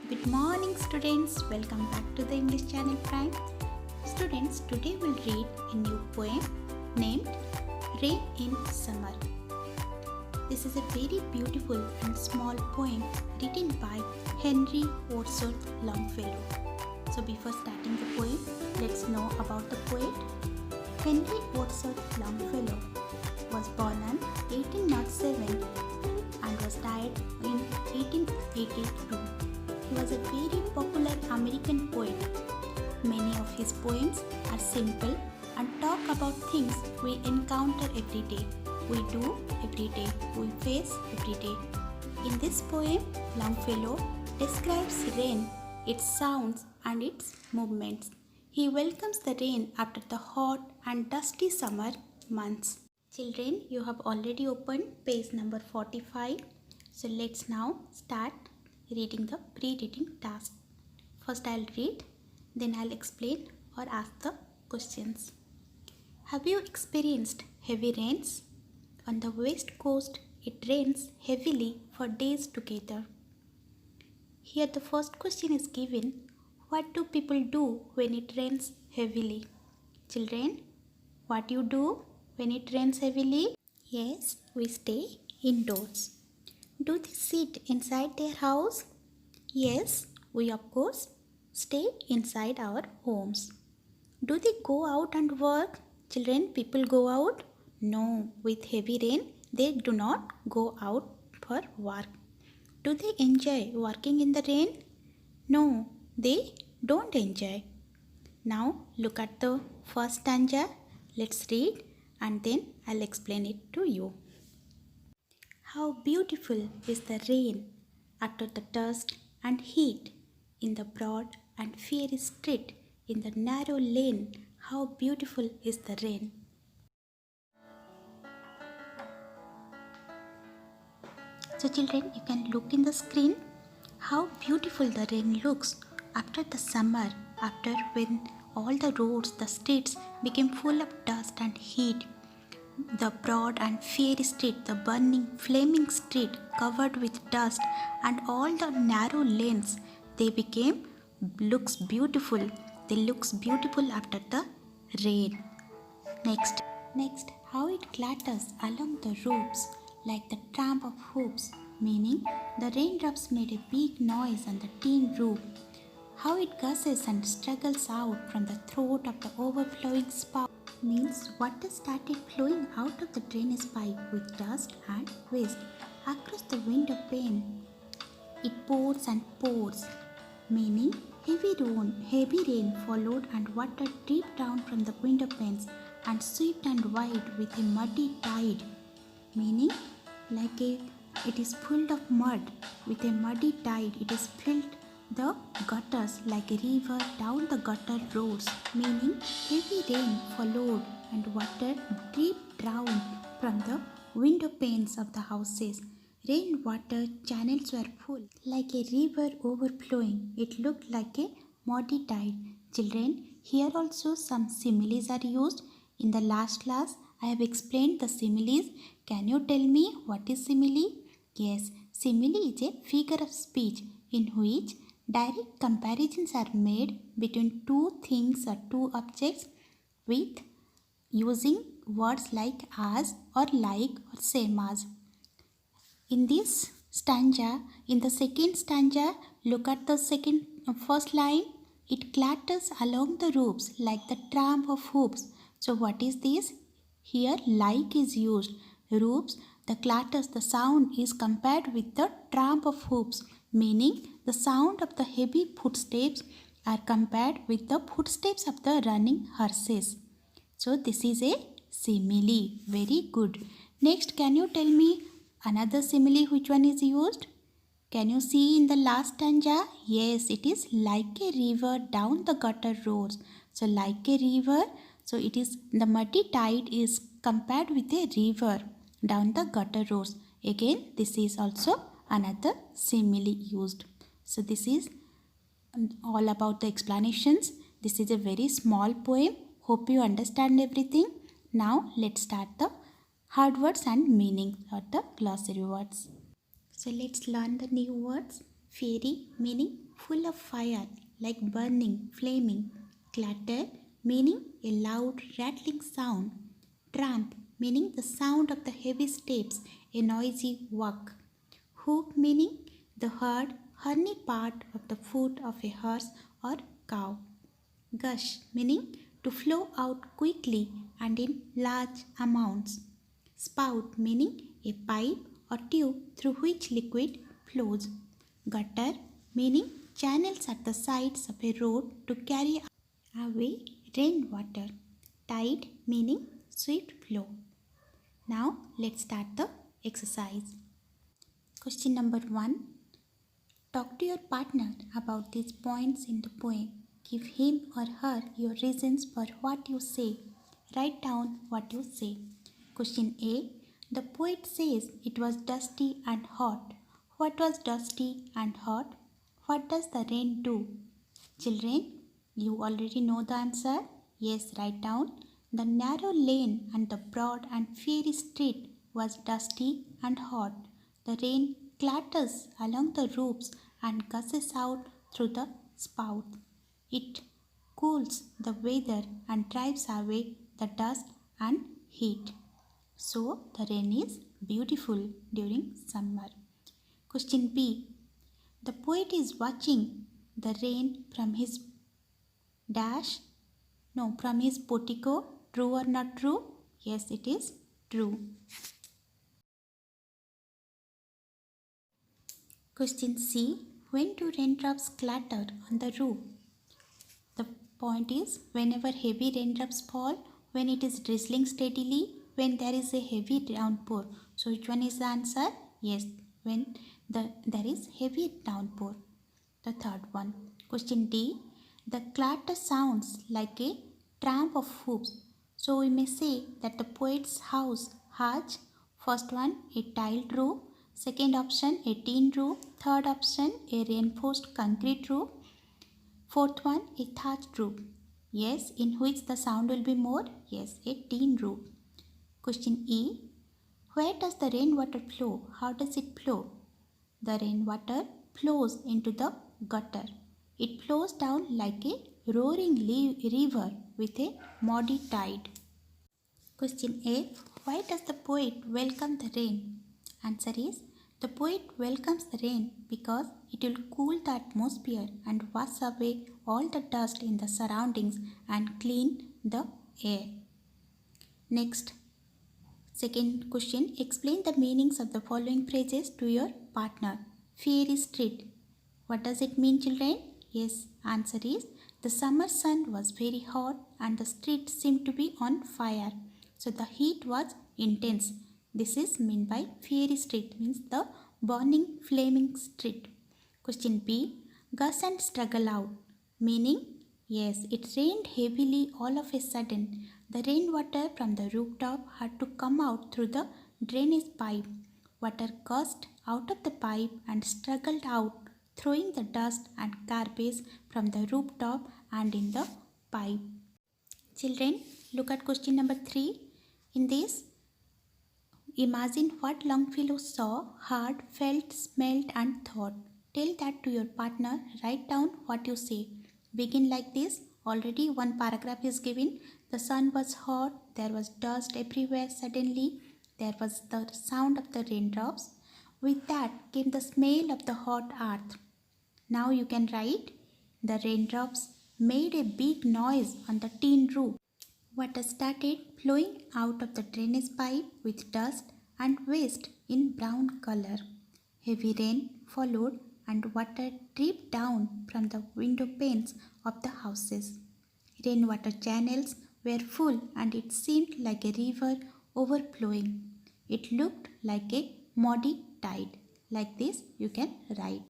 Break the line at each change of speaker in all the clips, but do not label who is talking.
Good morning students, welcome back to the English channel Prime. Students, today we'll read a new poem named Rain in Summer. This is a very beautiful and small poem written by Henry Wordsworth Longfellow. So before starting the poem, let's know about the poet. Henry Wordsworth Longfellow was born in 1807 and was died in 1882. He was a very popular American poet. Many of his poems are simple and talk about things we encounter every day, we do every day, we face every day. In this poem, Longfellow describes rain, its sounds and its movements. He welcomes the rain after the hot and dusty summer months. Children, you have already opened page number 45. So let's now start reading the pre-reading task. First I'll read, then I'll explain or ask the questions. Have you experienced heavy rains? On the west coast, it rains heavily for days together. Here the first question is given, what do people do when it rains heavily? Children, what you do when it rains heavily? Yes, we stay indoors. Do they sit inside their house? Yes, we of course stay inside our homes. Do they go out and work? Children, people go out? No, with heavy rain, they do not go out for work. Do they enjoy working in the rain? No, they don't enjoy. Now look at the first stanza. Let's read and then I'll explain it to you. How beautiful is the rain after the dust and heat in the broad and fiery street, in the narrow lane. How beautiful is the rain. So children, you can look in the screen how beautiful the rain looks after the summer, after when all the roads, the streets became full of dust and heat. The broad and fiery street, the burning, flaming street covered with dust and all the narrow lanes, they looks beautiful. They looks beautiful after the rain. Next, how it clatters along the roofs like the tramp of hoops, meaning the raindrops made a big noise on the tin roof. How it gushes and struggles out from the throat of the overflowing spout, means water started flowing out of the drainage pipe with dust and waste across the window pane. It pours and pours, meaning heavy rain followed and water dripped down from the window panes and swept and wide with a muddy tide, meaning it is full of mud. With a muddy tide, it is filled the gutters like a river down the gutter roads, meaning heavy rain followed and water dripped down from the window panes of the houses. Rainwater channels were full, like a river overflowing. It looked like a muddy tide. Children, here also some similes are used. In the last class, I have explained the similes. Can you tell me what is simile? Yes, simile is a figure of speech in which direct comparisons are made between two things or two objects with using words like as or like or same as. In this stanza, in the second stanza, look at the first line. It clatters along the roofs like the tramp of hoops. So what is this? Here like is used. Roofs, the clatters, the sound is compared with the tramp of hoops, meaning the sound of the heavy footsteps are compared with the footsteps of the running horses. So this is a simile. Very good. Next, can you tell me another simile which one is used? Can you see in the last stanza? Yes, it is like a river down the gutter roads. So like a river, so it is the muddy tide is compared with a river down the gutter roads. Again, this is also another simile used. So this is all about the explanations. This is a very small poem. Hope you understand everything. Now let's start the hard words and meaning or the glossary words. So let's learn the new words. Fairy meaning full of fire, like burning, flaming. Clatter, meaning a loud rattling sound. Tramp, meaning the sound of the heavy steps, a noisy walk. Hoof, meaning the hard, horny part of the foot of a horse or cow. Gush, meaning to flow out quickly and in large amounts. Spout, meaning a pipe or tube through which liquid flows. Gutter, meaning channels at the sides of a road to carry away rainwater. Tide, meaning swift flow. Now let's start the exercise. Question number 1. Talk to your partner about these points in the poem. Give him or her your reasons for what you say. Write down what you say. Question A. The poet says it was dusty and hot. What was dusty and hot? What does the rain do? Children, you already know the answer. Yes, write down. The narrow lane and the broad and fiery street was dusty and hot. The rain clatters along the roofs and gushes out through the spout. It cools the weather and drives away the dust and heat. So, the rain is beautiful during summer. Question B. The poet is watching the rain from his from his portico. True or not true? Yes, it is true. Question C. When do raindrops clatter on the roof? The point is whenever heavy raindrops fall, when it is drizzling steadily, when there is a heavy downpour. So which one is the answer? Yes, when there is heavy downpour. The third one. Question D. The clatter sounds like a tramp of hooves. So we may say that the poet's house has first one a tiled roof, second option a tin roof, third option a reinforced concrete roof, fourth one a thatched roof. Yes, in which the sound will be more? Yes, a tin roof. Question E. Where does the rainwater flow? How does it flow? The rainwater flows into the gutter. It flows down like a roaring river with a muddy tide. Question F. Why does the poet welcome the rain? Answer is, the poet welcomes the rain because it will cool the atmosphere and wash away all the dust in the surroundings and clean the air. Next, second question. Explain the meanings of the following phrases to your partner. Fiery street. What does it mean, children? Yes, answer is, the summer sun was very hot and the street seemed to be on fire. So the heat was intense. This is meant by fiery street, means the burning flaming street. Question B. Gush and struggle out. Meaning, yes, it rained heavily all of a sudden. The rainwater from the rooftop had to come out through the drainage pipe. Water gushed out of the pipe and struggled out, throwing the dust and garbage from the rooftop and in the pipe. Children, look at question number 3. In this, imagine what Longfellow saw, heard, felt, smelled and thought. Tell that to your partner. Write down what you say. Begin like this. Already one paragraph is given. The sun was hot. There was dust everywhere suddenly. There was the sound of the raindrops. With that came the smell of the hot earth. Now you can write, the raindrops made a big noise on the tin roof. Water started flowing out of the drainage pipe with dust and waste in brown color. Heavy rain followed and water dripped down from the window panes of the houses. Rainwater channels were full and it seemed like a river overflowing. It looked like a muddy tide. Like this you can write.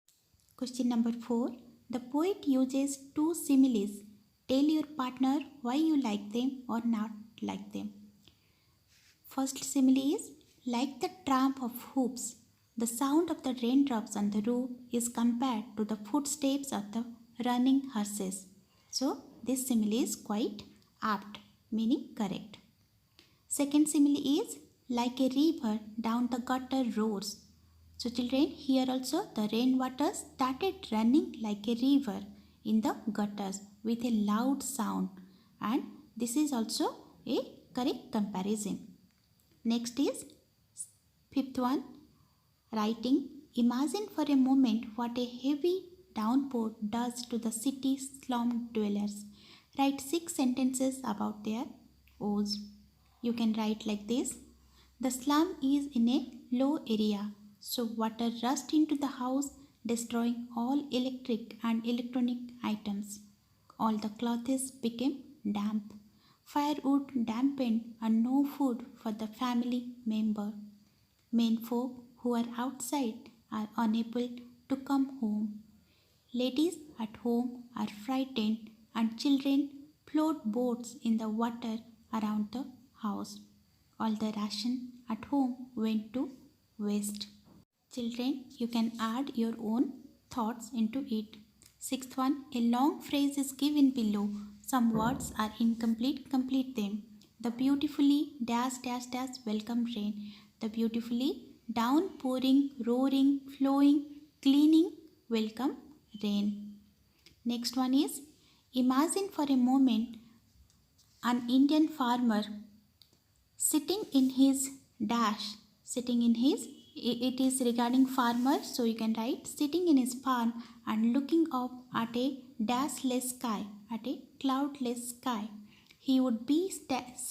Question number 4. The poet uses two similes. Tell your partner why you like them or not like them. First simile is, like the tramp of hooves. The sound of the raindrops on the roof is compared to the footsteps of the running horses. So this simile is quite apt, meaning correct. Second simile is, like a river down the gutter roars. So children, here also the rainwater started running like a river in the gutters with a loud sound, and this is also a correct comparison. Next is fifth one, writing. Imagine for a moment what a heavy downpour does to the city slum dwellers. Write 6 sentences about their woes. You can write like this. The slum is in a low area, so water rushed into the house, destroying all electric and electronic items. All the clothes became damp. Firewood dampened, and no food for the family member. Men folk who are outside are unable to come home. Ladies at home are frightened, and children float boats in the water around the house. All the ration at home went to waste. Children, you can add your own thoughts into it. Sixth one, a long phrase is given below. Some words are incomplete, complete them. The beautifully dash dash dash welcome rain. The beautifully downpouring, roaring, flowing, cleaning welcome rain. Next one is, imagine for a moment an Indian farmer sitting in his dash, sitting in his, it is regarding farmer, so you can write sitting in his farm and looking up at a dashless sky, at a cloudless sky. He would be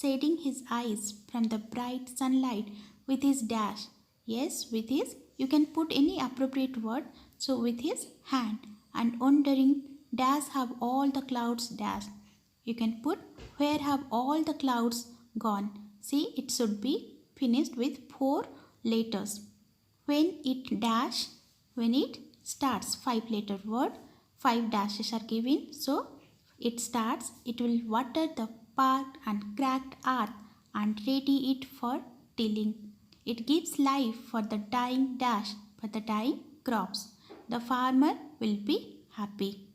shading his eyes from the bright sunlight with his dash. Yes, with his, you can put any appropriate word, so with his hand, and wondering, dash have all the clouds dash. You can put where have all the clouds gone. See, it should be finished with 4 letters. When it starts 5-letter word, 5 dashes are given. So it starts, it will water the parked and cracked earth and ready it for tilling. It gives life for the dying dash, for the dying crops. The farmer will be happy.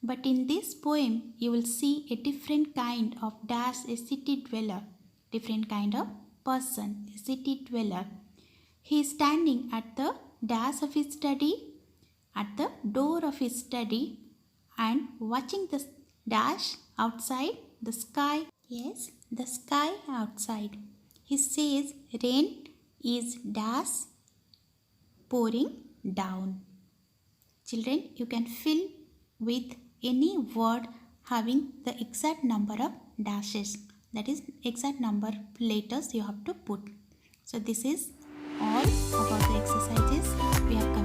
But in this poem, you will see a different kind of dash, a city dweller, different kind of person, a city dweller. He is standing at the dash of his study, at the door of his study, and watching the dash outside, the sky. Yes, the sky outside. He says rain is dash pouring down. Children, you can fill with any word having the exact number of dashes, that is exact number of letters you have to put. So this is all about the exercises we have